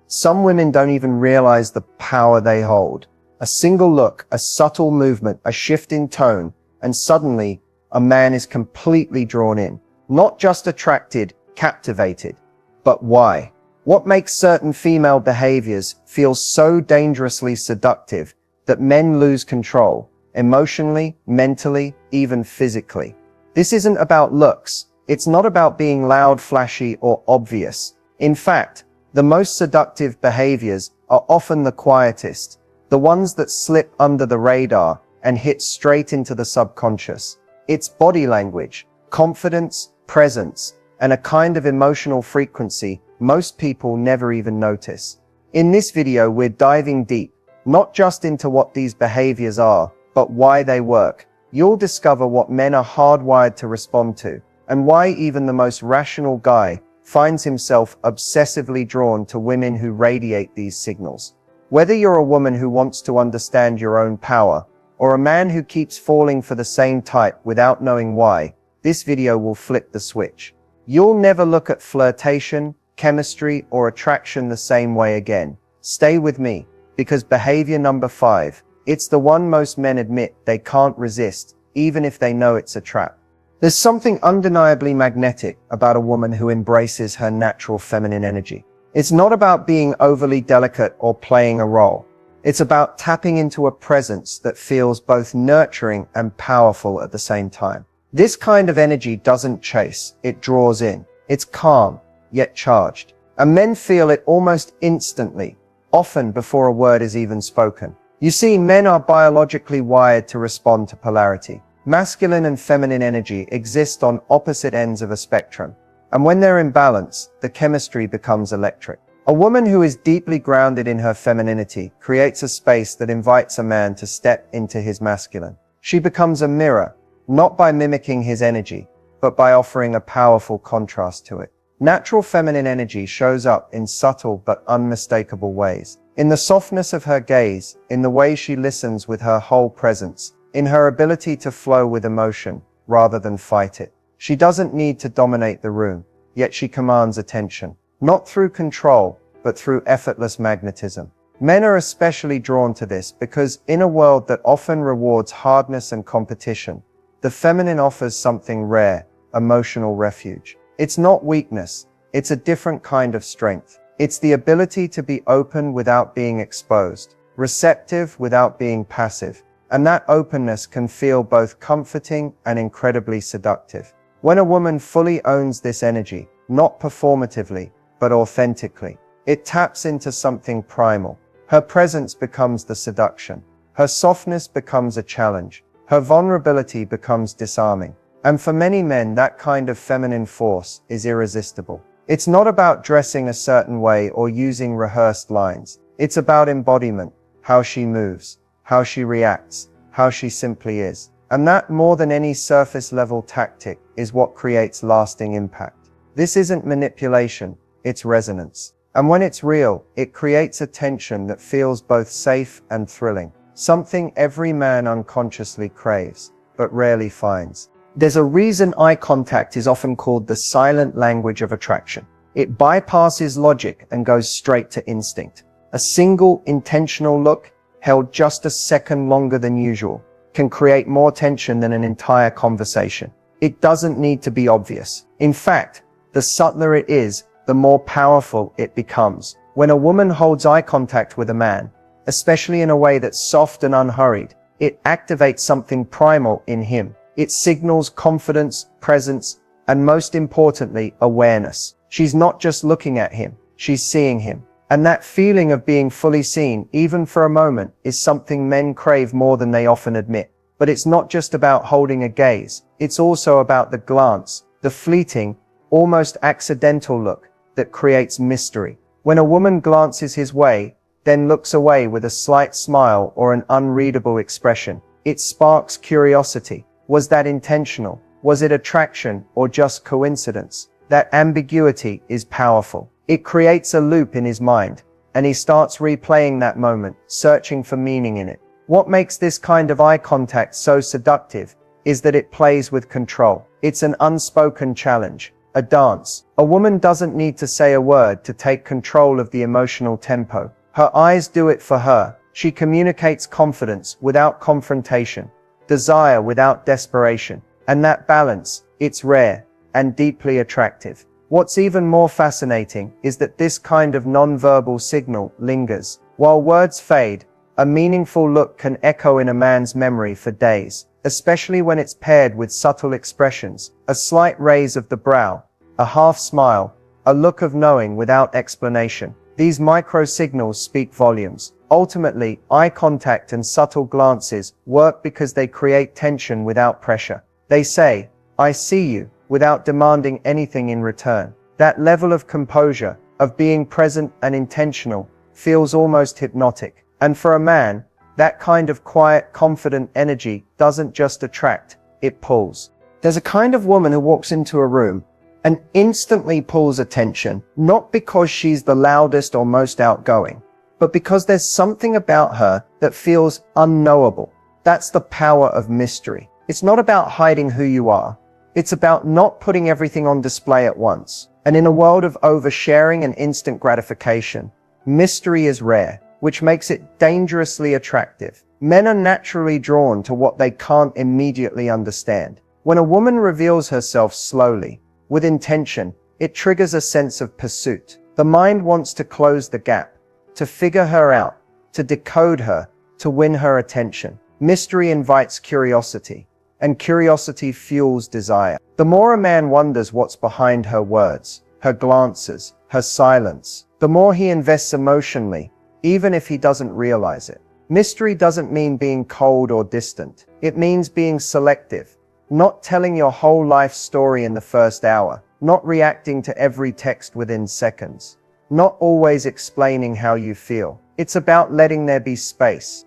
Some women don't even realize the power they hold. A single look, a subtle movement, a shift in tone, and suddenly a man is completely drawn in. Not just attracted, captivated. But why? What makes certain female behaviors feel so dangerously seductive that men lose control, emotionally, mentally, even physically? This isn't about looks. It's not about being loud, flashy, or obvious. In fact, the most seductive behaviors are often the quietest, the ones that slip under the radar and hit straight into the subconscious. It's body language, confidence, presence, and a kind of emotional frequency most people never even notice. In this video, we're diving deep, not just into what these behaviors are, but why they work. You'll discover what men are hardwired to respond to, and why even the most rational guy finds himself obsessively drawn to women who radiate these signals. Whether you're a woman who wants to understand your own power, or a man who keeps falling for the same type without knowing why, this video will flip the switch. You'll never look at flirtation, chemistry, or attraction the same way again. Stay with me, because behavior number 5, it's the one most men admit they can't resist, even if they know it's a trap. There's something undeniably magnetic about a woman who embraces her natural feminine energy. It's not about being overly delicate or playing a role. It's about tapping into a presence that feels both nurturing and powerful at the same time. This kind of energy doesn't chase, it draws in. It's calm, yet charged. And men feel it almost instantly, often before a word is even spoken. You see, men are biologically wired to respond to polarity. Masculine and feminine energy exist on opposite ends of a spectrum. And when they're in balance, the chemistry becomes electric. A woman who is deeply grounded in her femininity creates a space that invites a man to step into his masculine. She becomes a mirror, not by mimicking his energy, but by offering a powerful contrast to it. Natural feminine energy shows up in subtle but unmistakable ways. In the softness of her gaze, in the way she listens with her whole presence, in her ability to flow with emotion rather than fight it. She doesn't need to dominate the room, yet she commands attention. Not through control, but through effortless magnetism. Men are especially drawn to this because in a world that often rewards hardness and competition, the feminine offers something rare, emotional refuge. It's not weakness, it's a different kind of strength. It's the ability to be open without being exposed, receptive without being passive. And that openness can feel both comforting and incredibly seductive. When a woman fully owns this energy, not performatively, but authentically, it taps into something primal. Her presence becomes the seduction. Her softness becomes a challenge. Her vulnerability becomes disarming. And for many men, that kind of feminine force is irresistible. It's not about dressing a certain way or using rehearsed lines. It's about embodiment, how she moves, how she reacts, how she simply is. And that, more than any surface-level tactic, is what creates lasting impact. This isn't manipulation, it's resonance. And when it's real, it creates a tension that feels both safe and thrilling. Something every man unconsciously craves, but rarely finds. There's a reason eye contact is often called the silent language of attraction. It bypasses logic and goes straight to instinct. A single, intentional look, held just a second longer than usual, can create more tension than an entire conversation. It doesn't need to be obvious. In fact, the subtler it is, the more powerful it becomes. When a woman holds eye contact with a man, especially in a way that's soft and unhurried, it activates something primal in him. It signals confidence, presence, and most importantly, awareness. She's not just looking at him, she's seeing him. And that feeling of being fully seen, even for a moment, is something men crave more than they often admit. But it's not just about holding a gaze, it's also about the glance, the fleeting, almost accidental look that creates mystery. When a woman glances his way, then looks away with a slight smile or an unreadable expression, it sparks curiosity. Was that intentional? Was it attraction or just coincidence? That ambiguity is powerful. It creates a loop in his mind, and he starts replaying that moment, searching for meaning in it. What makes this kind of eye contact so seductive is that it plays with control. It's an unspoken challenge. a dance. A woman doesn't need to say a word to take control of the emotional tempo. Her eyes do it for her. She communicates confidence without confrontation, desire without desperation. And that balance, it's rare and deeply attractive. What's even more fascinating is that this kind of non-verbal signal lingers. While words fade, a meaningful look can echo in a man's memory for days, especially when it's paired with subtle expressions, a slight raise of the brow, a half smile, a look of knowing without explanation. These micro-signals speak volumes. Ultimately, eye contact and subtle glances work because they create tension without pressure. They say, "I see you," without demanding anything in return. That level of composure, of being present and intentional, feels almost hypnotic. And for a man, that kind of quiet, confident energy doesn't just attract, it pulls. There's a kind of woman who walks into a room and instantly pulls attention, not because she's the loudest or most outgoing, but because there's something about her that feels unknowable. That's the power of mystery. It's not about hiding who you are. It's about not putting everything on display at once. And in a world of oversharing and instant gratification, mystery is rare, which makes it dangerously attractive. Men are naturally drawn to what they can't immediately understand. When a woman reveals herself slowly, with intention, it triggers a sense of pursuit. The mind wants to close the gap, to figure her out, to decode her, to win her attention. Mystery invites curiosity, and curiosity fuels desire. The more a man wonders what's behind her words, her glances, her silence, the more he invests emotionally, even if he doesn't realize it. Mystery doesn't mean being cold or distant. It means being selective, not telling your whole life story in the first hour, not reacting to every text within seconds, not always explaining how you feel. It's about letting there be space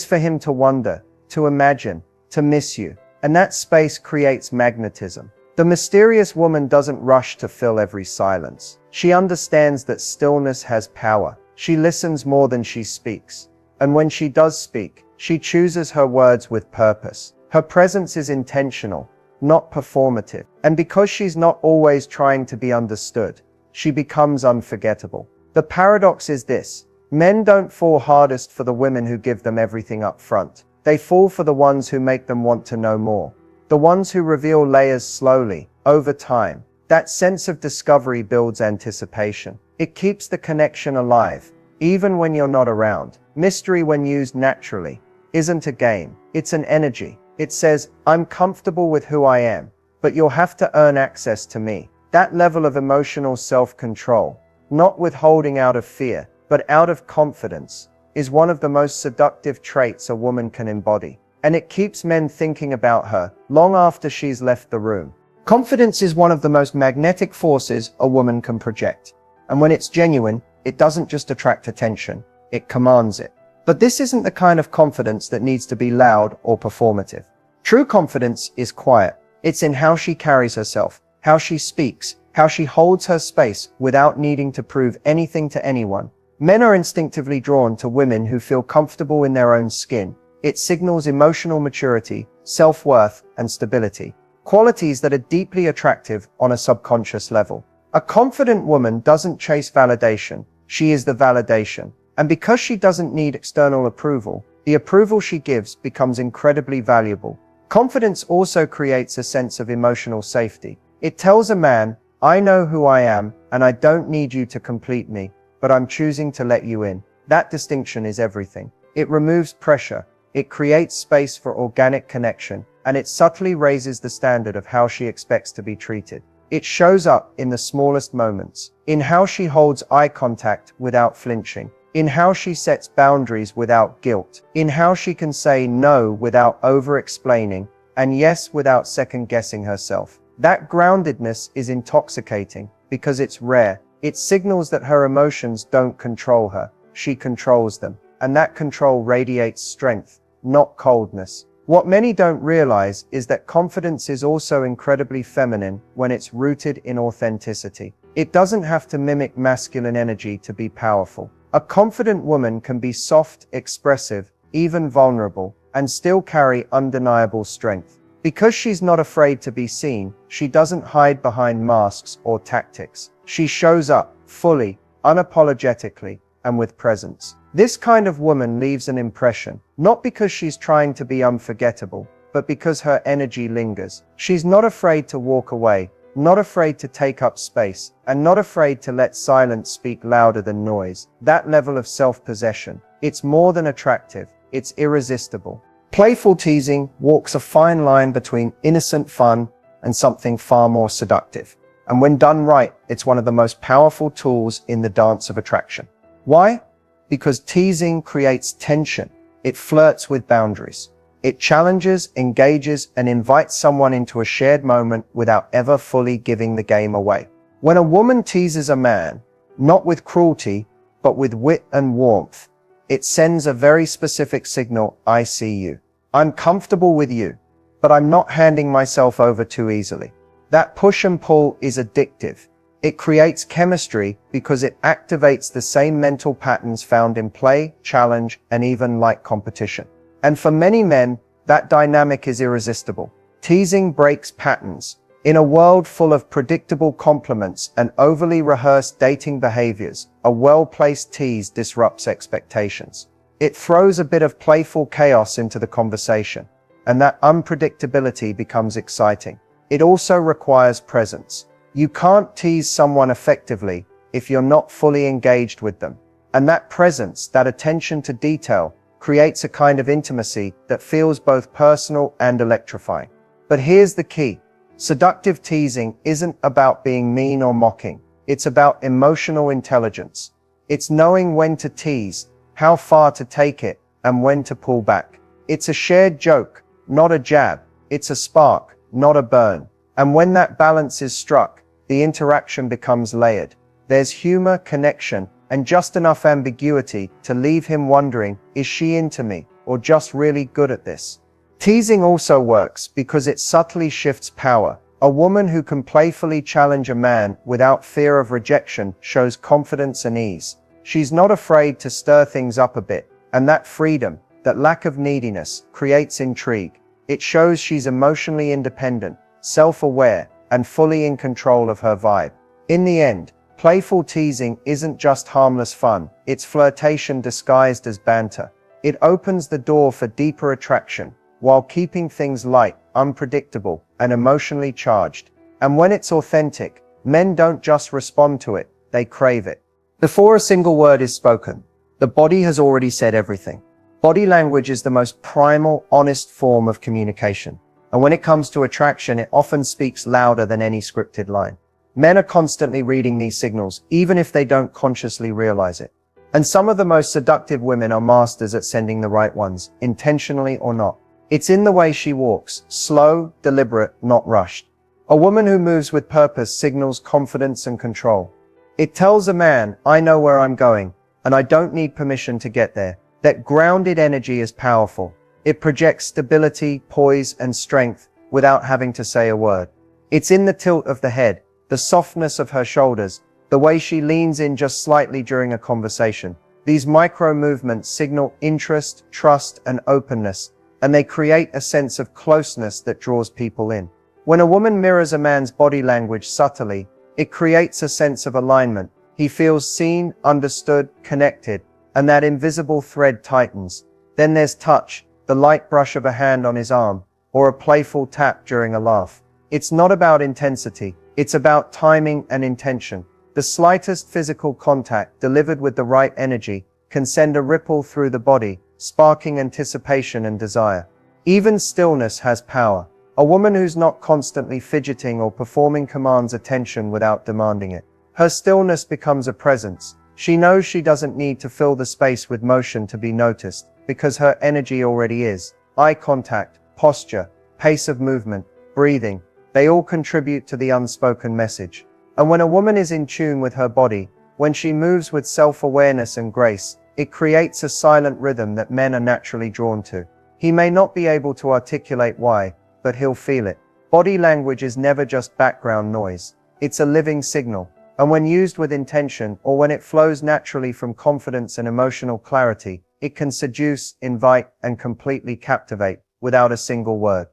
for him to wonder, to imagine, to miss you. And that space creates magnetism. The mysterious woman doesn't rush to fill every silence. She understands that stillness has power. She listens more than she speaks. And when she does speak, she chooses her words with purpose. Her presence is intentional, not performative. And because she's not always trying to be understood, she becomes unforgettable. The paradox is this: men don't fall hardest for the women who give them everything up front. They fall for the ones who make them want to know more. The ones who reveal layers slowly, over time. That sense of discovery builds anticipation. It keeps the connection alive, even when you're not around. Mystery, when used naturally, isn't a game. It's an energy. It says, "I'm comfortable with who I am, but you'll have to earn access to me." That level of emotional self-control, not withholding out of fear, but out of confidence, is one of the most seductive traits a woman can embody. And it keeps men thinking about her long after she's left the room. Confidence is one of the most magnetic forces a woman can project. And when it's genuine, it doesn't just attract attention, it commands it. But this isn't the kind of confidence that needs to be loud or performative. True confidence is quiet. It's in how she carries herself, how she speaks, how she holds her space without needing to prove anything to anyone. Men are instinctively drawn to women who feel comfortable in their own skin. It signals emotional maturity, self-worth, and stability, qualities that are deeply attractive on a subconscious level. A confident woman doesn't chase validation, she is the validation. And because she doesn't need external approval, the approval she gives becomes incredibly valuable. Confidence also creates a sense of emotional safety. It tells a man, "I know who I am, and I don't need you to complete me, but I'm choosing to let you in." That distinction is everything. It removes pressure, it creates space for organic connection, and it subtly raises the standard of how she expects to be treated. It shows up in the smallest moments, in how she holds eye contact without flinching, in how she sets boundaries without guilt, in how she can say no without over-explaining, and yes without second-guessing herself. That groundedness is intoxicating because it's rare. It signals that her emotions don't control her, she controls them. And that control radiates strength, not coldness. What many don't realize is that confidence is also incredibly feminine when it's rooted in authenticity. It doesn't have to mimic masculine energy to be powerful. A confident woman can be soft, expressive, even vulnerable, and still carry undeniable strength. Because she's not afraid to be seen, she doesn't hide behind masks or tactics. She shows up fully, unapologetically, and with presence. This kind of woman leaves an impression, not because she's trying to be unforgettable, but because her energy lingers. She's not afraid to walk away, not afraid to take up space, and not afraid to let silence speak louder than noise. That level of self-possession, it's more than attractive, it's irresistible. Playful teasing walks a fine line between innocent fun and something far more seductive. And when done right, it's one of the most powerful tools in the dance of attraction. Why? Because teasing creates tension. It flirts with boundaries. It challenges, engages, and invites someone into a shared moment without ever fully giving the game away. When a woman teases a man, not with cruelty, but with wit and warmth, it sends a very specific signal: I see you. I'm comfortable with you, but I'm not handing myself over too easily. That push and pull is addictive. It creates chemistry because it activates the same mental patterns found in play, challenge, and even light competition. And for many men, that dynamic is irresistible. Teasing breaks patterns. In a world full of predictable compliments and overly rehearsed dating behaviors, a well-placed tease disrupts expectations. It throws a bit of playful chaos into the conversation, and that unpredictability becomes exciting. It also requires presence. You can't tease someone effectively if you're not fully engaged with them. And that presence, that attention to detail, creates a kind of intimacy that feels both personal and electrifying. But here's the key. Seductive teasing isn't about being mean or mocking. It's about emotional intelligence. It's knowing when to tease, how far to take it, and when to pull back. It's a shared joke, not a jab. It's a spark, not a burn. And when that balance is struck, the interaction becomes layered. There's humor, connection, and just enough ambiguity to leave him wondering, is she into me, or just really good at this? Teasing also works because it subtly shifts power. A woman who can playfully challenge a man without fear of rejection shows confidence and ease. She's not afraid to stir things up a bit, and that freedom, that lack of neediness, creates intrigue. It shows she's emotionally independent, self-aware, and fully in control of her vibe. In the end, playful teasing isn't just harmless fun, it's flirtation disguised as banter. It opens the door for deeper attraction, while keeping things light, unpredictable, and emotionally charged. And when it's authentic, men don't just respond to it, they crave it. Before a single word is spoken, the body has already said everything. Body language is the most primal, honest form of communication. And when it comes to attraction, it often speaks louder than any scripted line. Men are constantly reading these signals, even if they don't consciously realize it. And some of the most seductive women are masters at sending the right ones, intentionally or not. It's in the way she walks, slow, deliberate, not rushed. A woman who moves with purpose signals confidence and control. It tells a man, I know where I'm going, and I don't need permission to get there. That grounded energy is powerful. It projects stability, poise, and strength without having to say a word. It's in the tilt of the head, the softness of her shoulders, the way she leans in just slightly during a conversation. These micro movements signal interest, trust, and openness, and they create a sense of closeness that draws people in. When a woman mirrors a man's body language subtly, it creates a sense of alignment. He feels seen, understood, connected, and that invisible thread tightens. Then there's touch, the light brush of a hand on his arm, or a playful tap during a laugh. It's not about intensity, it's about timing and intention. The slightest physical contact, delivered with the right energy, can send a ripple through the body, sparking anticipation and desire. Even stillness has power. A woman who's not constantly fidgeting or performing commands attention without demanding it. Her stillness becomes a presence. She knows she doesn't need to fill the space with motion to be noticed, because her energy already is. Eye contact, posture, pace of movement, breathing, they all contribute to the unspoken message. And when a woman is in tune with her body, when she moves with self-awareness and grace, it creates a silent rhythm that men are naturally drawn to. He may not be able to articulate why, but he'll feel it. Body language is never just background noise. It's a living signal. And when used with intention, or when it flows naturally from confidence and emotional clarity, it can seduce, invite, and completely captivate without a single word.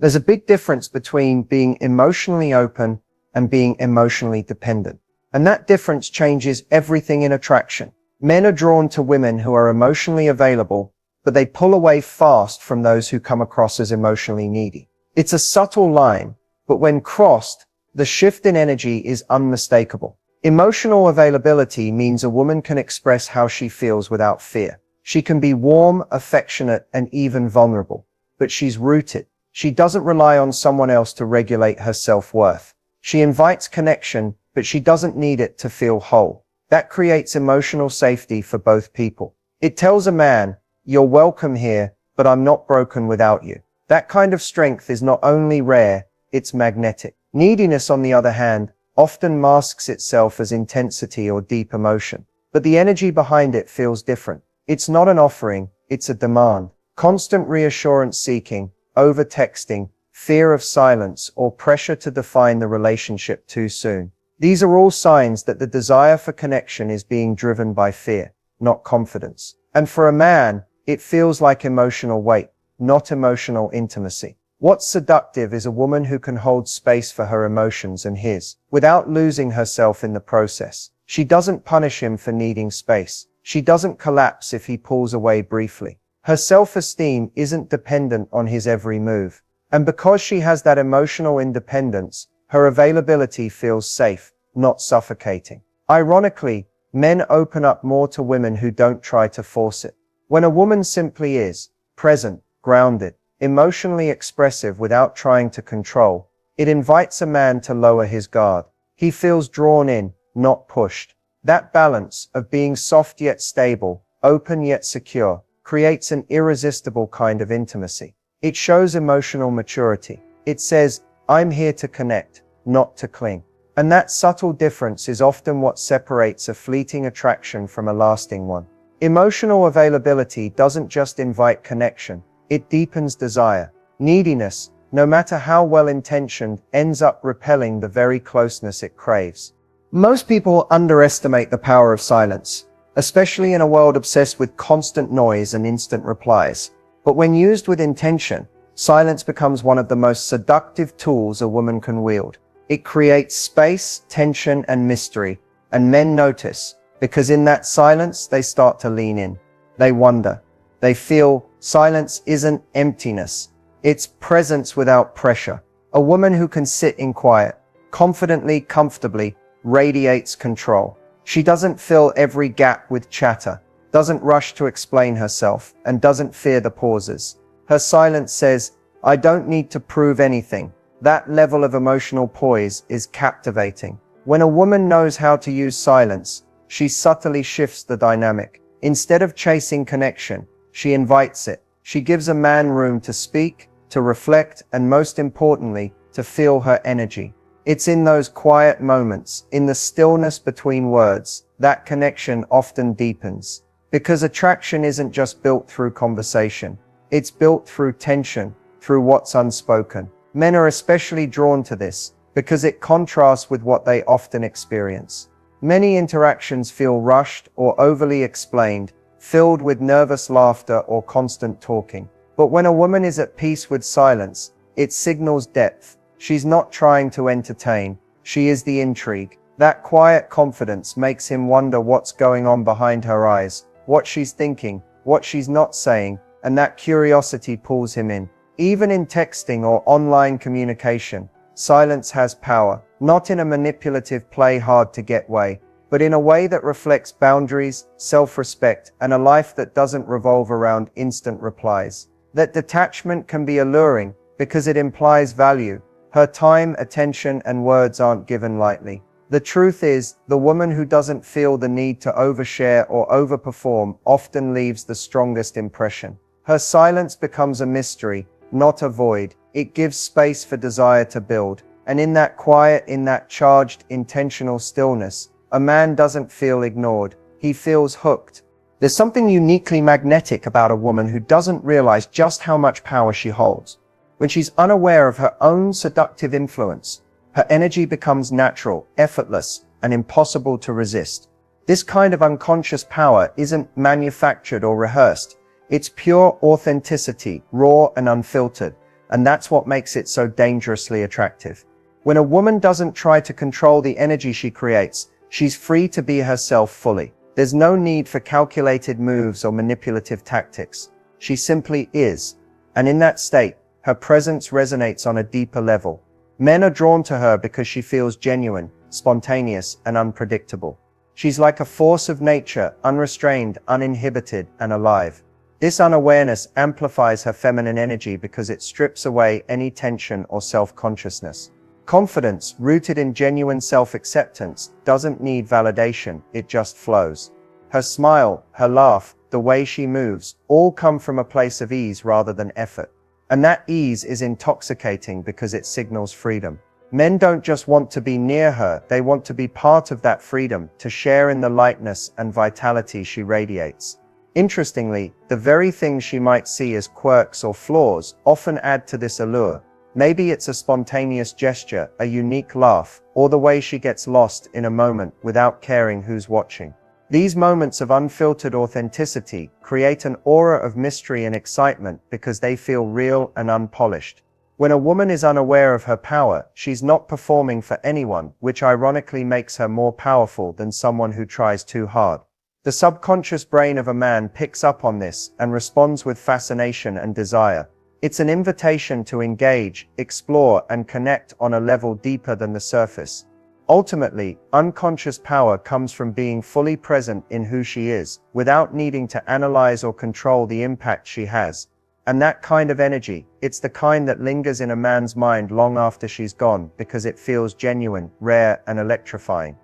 There's a big difference between being emotionally open and being emotionally dependent. And that difference changes everything in attraction. Men are drawn to women who are emotionally available, but they pull away fast from those who come across as emotionally needy. It's a subtle line, but when crossed, the shift in energy is unmistakable. Emotional availability means a woman can express how she feels without fear. She can be warm, affectionate, and even vulnerable, but she's rooted. She doesn't rely on someone else to regulate her self-worth. She invites connection, but she doesn't need it to feel whole. That creates emotional safety for both people. It tells a man, "You're welcome here, but I'm not broken without you." That kind of strength is not only rare, it's magnetic. Neediness, on the other hand, often masks itself as intensity or deep emotion, but the energy behind it feels different. It's not an offering, it's a demand. Constant reassurance seeking, over-texting, fear of silence, or pressure to define the relationship too soon. These are all signs that the desire for connection is being driven by fear, not confidence. And for a man, it feels like emotional weight, not emotional intimacy. What's seductive is a woman who can hold space for her emotions and his, without losing herself in the process. She doesn't punish him for needing space. She doesn't collapse if he pulls away briefly. Her self-esteem isn't dependent on his every move. And because she has that emotional independence, her availability feels safe, not suffocating. Ironically, men open up more to women who don't try to force it. When a woman simply is present, grounded, emotionally expressive without trying to control, it invites a man to lower his guard. He feels drawn in, not pushed. That balance of being soft yet stable, open yet secure, creates an irresistible kind of intimacy. It shows emotional maturity. It says, "I'm here to connect, not to cling." And that subtle difference is often what separates a fleeting attraction from a lasting one. Emotional availability doesn't just invite connection, it deepens desire. Neediness, no matter how well-intentioned, ends up repelling the very closeness it craves. Most people underestimate the power of silence, especially in a world obsessed with constant noise and instant replies. But when used with intention, silence becomes one of the most seductive tools a woman can wield. It creates space, tension, and mystery, and men notice, because in that silence, they start to lean in. They wonder. They feel silence isn't emptiness. It's presence without pressure. A woman who can sit in quiet, confidently, comfortably, radiates control. She doesn't fill every gap with chatter, doesn't rush to explain herself, and doesn't fear the pauses. Her silence says, "I don't need to prove anything." That level of emotional poise is captivating. When a woman knows how to use silence, she subtly shifts the dynamic. Instead of chasing connection, she invites it. She gives a man room to speak, to reflect, and most importantly, to feel her energy. It's in those quiet moments, in the stillness between words, that connection often deepens. Because attraction isn't just built through conversation. It's built through tension, through what's unspoken. Men are especially drawn to this, because it contrasts with what they often experience. Many interactions feel rushed or overly explained, filled with nervous laughter or constant talking. But when a woman is at peace with silence, it signals depth. She's not trying to entertain, she is the intrigue. That quiet confidence makes him wonder what's going on behind her eyes, what she's thinking, what she's not saying, and that curiosity pulls him in. Even in texting or online communication, silence has power, not in a manipulative play hard to get way, but in a way that reflects boundaries, self-respect, and a life that doesn't revolve around instant replies. That detachment can be alluring because it implies value. Her time, attention, and words aren't given lightly. The truth is, the woman who doesn't feel the need to overshare or overperform often leaves the strongest impression. Her silence becomes a mystery, not a void. It gives space for desire to build. And in that quiet, in that charged, intentional stillness, a man doesn't feel ignored. He feels hooked. There's something uniquely magnetic about a woman who doesn't realize just how much power she holds. When she's unaware of her own seductive influence, her energy becomes natural, effortless, and impossible to resist. This kind of unconscious power isn't manufactured or rehearsed. It's pure authenticity, raw and unfiltered. and that's what makes it so dangerously attractive. When a woman doesn't try to control the energy she creates, she's free to be herself fully. There's no need for calculated moves or manipulative tactics. She simply is. And in that state, her presence resonates on a deeper level. Men are drawn to her because she feels genuine, spontaneous, and unpredictable. She's like a force of nature, unrestrained, uninhibited, and alive. This unawareness amplifies her feminine energy because it strips away any tension or self-consciousness. Confidence, rooted in genuine self-acceptance, doesn't need validation, it just flows. Her smile, her laugh, the way she moves, all come from a place of ease rather than effort. And that ease is intoxicating because it signals freedom. Men don't just want to be near her, they want to be part of that freedom, to share in the lightness and vitality she radiates. Interestingly, the very things she might see as quirks or flaws often add to this allure. Maybe it's a spontaneous gesture, a unique laugh, or the way she gets lost in a moment without caring who's watching. These moments of unfiltered authenticity create an aura of mystery and excitement because they feel real and unpolished. When a woman is unaware of her power, she's not performing for anyone, which ironically makes her more powerful than someone who tries too hard. The subconscious brain of a man picks up on this and responds with fascination and desire. It's an invitation to engage, explore, and connect on a level deeper than the surface. Ultimately, unconscious power comes from being fully present in who she is, without needing to analyze or control the impact she has. And that kind of energy, it's the kind that lingers in a man's mind long after she's gone, because it feels genuine, rare, and electrifying.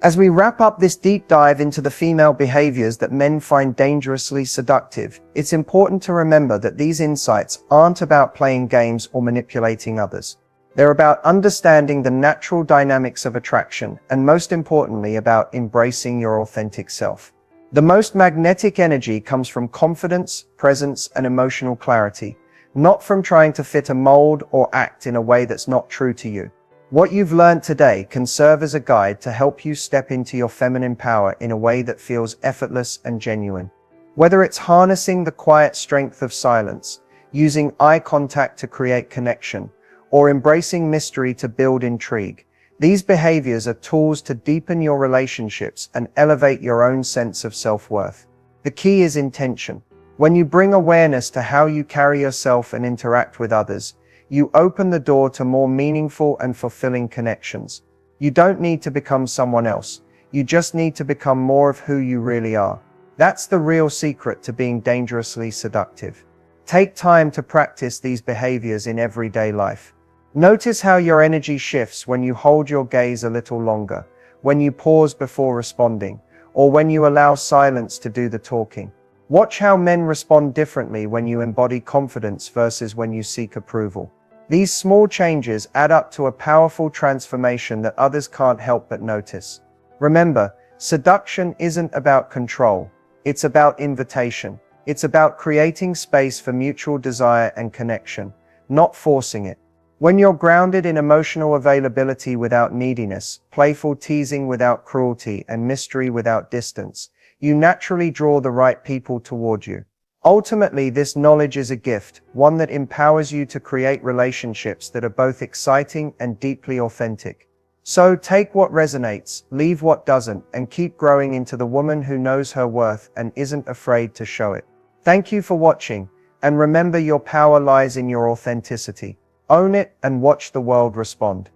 As we wrap up this deep dive into the female behaviors that men find dangerously seductive, it's important to remember that these insights aren't about playing games or manipulating others. They're about understanding the natural dynamics of attraction, and most importantly, about embracing your authentic self. The most magnetic energy comes from confidence, presence, and emotional clarity, not from trying to fit a mold or act in a way that's not true to you. What you've learned today can serve as a guide to help you step into your feminine power in a way that feels effortless and genuine. Whether it's harnessing the quiet strength of silence, using eye contact to create connection, or embracing mystery to build intrigue, these behaviors are tools to deepen your relationships and elevate your own sense of self-worth. The key is intention. When you bring awareness to how you carry yourself and interact with others, you open the door to more meaningful and fulfilling connections. You don't need to become someone else. You just need to become more of who you really are. That's the real secret to being dangerously seductive. Take time to practice these behaviors in everyday life. Notice how your energy shifts when you hold your gaze a little longer, when you pause before responding, or when you allow silence to do the talking. Watch how men respond differently when you embody confidence versus when you seek approval. These small changes add up to a powerful transformation that others can't help but notice. Remember, seduction isn't about control. It's about invitation. It's about creating space for mutual desire and connection, not forcing it. When you're grounded in emotional availability without neediness, playful teasing without cruelty, and mystery without distance, you naturally draw the right people toward you. Ultimately, this knowledge is a gift, one that empowers you to create relationships that are both exciting and deeply authentic. So take what resonates, leave what doesn't, and keep growing into the woman who knows her worth and isn't afraid to show it. Thank you for watching, and remember, your power lies in your authenticity. Own it and watch the world respond.